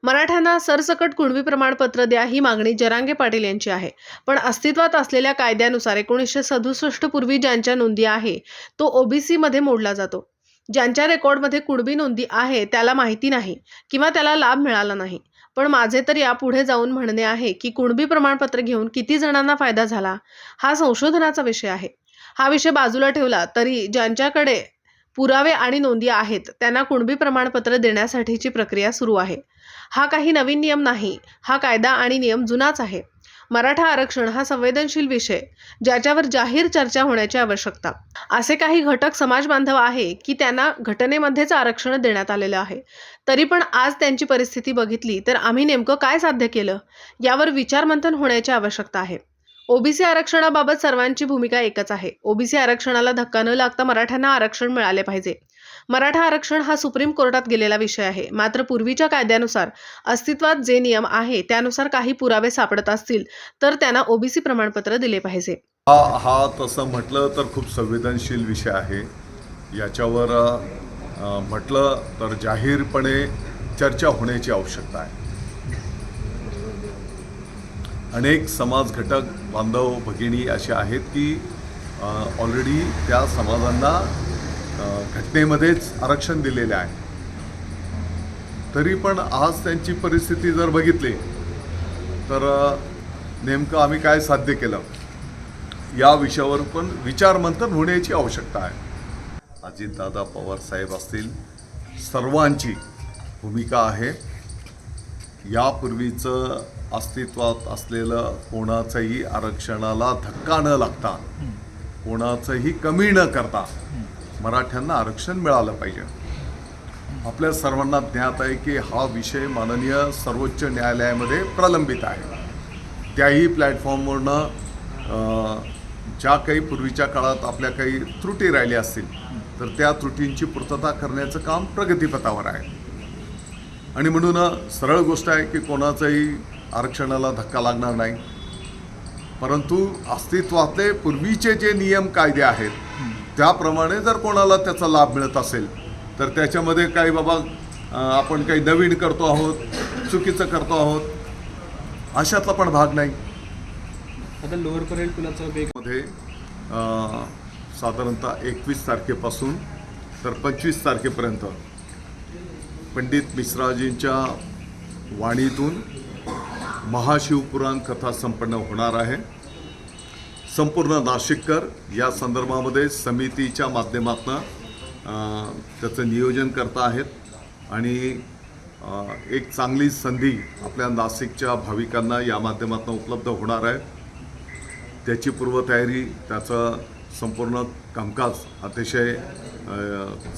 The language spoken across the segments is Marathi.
मराठ्यांना सरसकट कुणबी प्रमाणपत्र द्या ही मागणी जरांगे पाटील यांची आहे. पण अस्तित्वात असलेल्या कायद्यानुसार 1967 पूर्वी ज्यांच्या नोंदी आहे तो ओबीसी मध्ये मोडला जातो. ज्यांच्या रेकॉर्डमध्ये कुणबी नोंदी आहे त्याला माहिती नाही किंवा त्याला लाभ मिळाला नाही. पण माझे तर यापुढे जाऊन म्हणणे आहे की कुणबी प्रमाणपत्र घेऊन किती जणांना फायदा झाला हा संशोधनाचा विषय आहे. हा विषय बाजूला ठेवला तरी ज्यांच्याकडे पुरावे आणि नोंदी आहेत त्यांना कुणबी प्रमाणपत्र देण्यासाठीची प्रक्रिया सुरू आहे. हा काही नवीन नियम नाही, हा कायदा आणि नियम जुनाच आहे. मराठा आरक्षण हा संवेदनशील विषय ज्याच्यावर जाहीर चर्चा होण्याची आवश्यकता. असे काही घटक समाज बांधव आहे की त्यांना घटनेमध्येच आरक्षण देण्यात आलेलं आहे. तरी पण आज त्यांची परिस्थिती बघितली तर आम्ही नेमकं काय साध्य केलं यावर विचारमंथन होण्याची आवश्यकता आहे. ओबीसी आरक्षणाबाबत सर्वांची भूमिका एकच आहे. ओबीसी आरक्षणाला धक्का न लागता मराठ्यांना आरक्षण मिळाले पाहिजे. मराठा आरक्षण हा सुप्रीम कोर्टात गेलेला विषय आहे. मात्र पूर्वीच्या कायद्यानुसार अस्तित्वात जे नियम आहे त्यानुसार काही पुरावे सापडत असतील तर त्यांना ओबीसी प्रमाणपत्र दिले पाहिजे. हा तसं म्हटलं तर खूप संवेदनशील विषय आहे. याच्यावर म्हटलं तर जाहीरपणे चर्चा होण्याची आवश्यकता आहे. अनेक समाज घटक बांधव भगिनी असे आहेत की ऑलरेडी त्या समाजांना घटनेमध्येच आरक्षण दिलेले आहे. तरी पण आज त्यांची परिस्थिती जर बघितली तर नेमकं आम्ही काय साध्य केलं या विषयावर पण विचारमंथन होण्याची आवश्यकता आहे. अजितदादा पवार साहेब असतील, सर्वांची भूमिका आहे. यापूर्वीचं अस्तित्वात असलेलं कोणाचंही आरक्षणाला धक्का न लागता, कोणाचंही कमी न करता मराठ्यांना आरक्षण मिळालं पाहिजे. आपल्या सर्वांना ज्ञात आहे की हा विषय माननीय सर्वोच्च न्यायालयामध्ये प्रलंबित आहे. त्याही प्लॅटफॉर्मवरनं ज्या काही पूर्वीच्या काळात आपल्या काही त्रुटी राहिल्या असतील तर त्या त्रुटींची पूर्तता करण्याचं काम प्रगतीपथावर आहे. आणि म्हणून सरळ गोष्ट आहे की कोणाचंही आरक्षणाला धक्का लागणार नाही. परंतु अस्तित्वातले पूर्वीचे जे नियम कायदे आहेत त्याप्रमाणे जर कोणाला त्याचा लाभ मिळत असेल तर त्याच्यामध्ये काही बाबा आपण काही नवीन करतो आहोत, चुकीचं करतो आहोत अशातला पण भाग नाही. आता लोअर परेल पुलाचा मध्ये साधारणतः 21 तारखेपासून तर 25 तारखेपर्यंत पंडित मिश्राजींच्या वाणीतून महाशिवपुराण कथा संपन्न होणार आहे. संपूर्ण नाशिककर या संदर्भामध्ये समितीच्या माध्यमातून त्याचं नियोजन करत आहेत आणि एक चांगली संधी आपल्या नाशिकच्या भाविकांना या माध्यमातून उपलब्ध होणार आहे. त्याची पूर्वतयारी, त्याचं संपूर्ण कामकाज अतिशय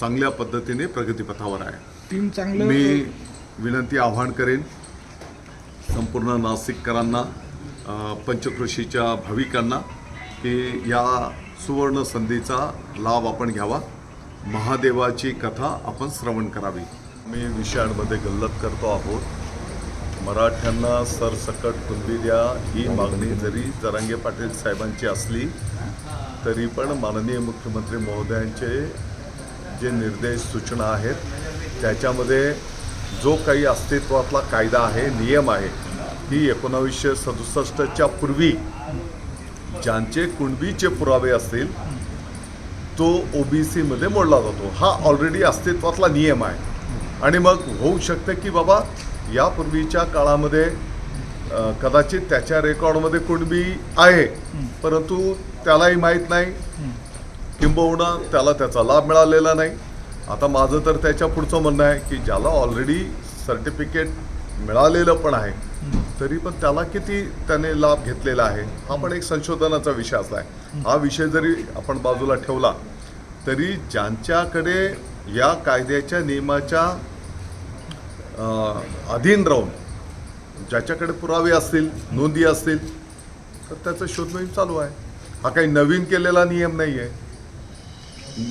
चांगल्या पद्धतीने प्रगतीपथावर आहे. मी विनंती आवाहन करेन संपूर्ण नाशिककरांना, पंचक्रोशीच्या भाविकांना की या सुवर्ण संधीचा लाभ आपण घ्यावा. महादेवाची कथा आपण श्रवण करावी. मी विषयांमध्ये गल्लत करतो आहोत. मराठ्यांना सरसकट कुणबी द्या ही मागणी जरी जरांगे पाटील साहेबांची असली तरी पण माननीय मुख्यमंत्री महोदयांचे जे निर्देश सूचना आहेत त्याच्यामध्ये जो काही अस्तित्वातला कायदा आहे, नियम आहे, ही 1967च्या पूर्वी ज्यांचे कुणबीचे पुरावे असतील तो ओबीसीमध्ये मोडला जातो. हा ऑलरेडी अस्तित्वातला नियम आहे. आणि मग होऊ शकतं की बाबा यापूर्वीच्या काळामध्ये कदाचित त्याच्या रेकॉर्डमध्ये कुणबी आहे परंतु त्यालाही माहीत नाही किंबहुना त्याला त्याचा लाभ मिळालेला नाही. आता माझं तर त्याच्या पुढचं म्हणणं आहे की ज्याला ऑलरेडी सर्टिफिकेट मिळालेलं पण आहे तरी पण त्याला किती त्याने लाभ घेतलेला आहे हा पण एक संशोधनाचा विषय असला आहे. हा विषय जरी आपण बाजूला ठेवला तरी ज्यांच्याकडे या कायद्याच्या नियमाच्या अधीन राहून ज्याच्याकडे पुरावे असतील, नोंदी असतील तर त्याचं शोध मोहीम चालू आहे. हा काही नवीन केलेला नियम नाही आहे.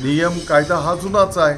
नियम कायदा हा जुनाच आहे.